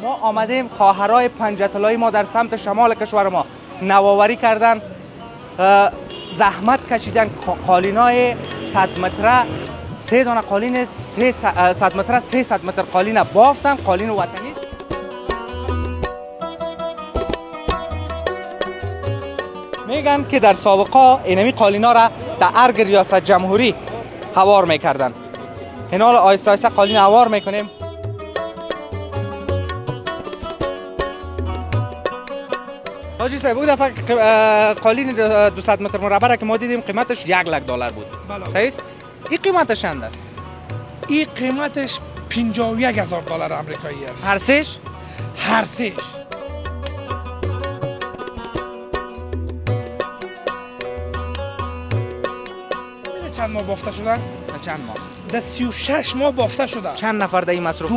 ما آمدیم خواهرای پنجطلایی ما در سمت شمال کشور ما نوآوری کردن، زحمت کشیدن، قالینای 100 متره، 3 دانه قالین 100 متره 300 متر قالین بافتن، قالین وطنی. میگن که در سابقا اینمی قالینا را در ارگ ریاست جمهوری هوار میکردن. اینا را آیسته آیسته قالین هوار میکنیم. حاجی صاحب بود دفعه قالین 200 متر مربع که ما دیدیم قیمتش $1,00,000 بود. صحیح است؟ این قیمتش چند است؟ این قیمتش $51,000 آمریکایی است. هر سهش؟ هر سهش. چند ماه بافته شده؟ چند ماه؟ در 36 ماه بافته شده. چند نفر در این مصروف؟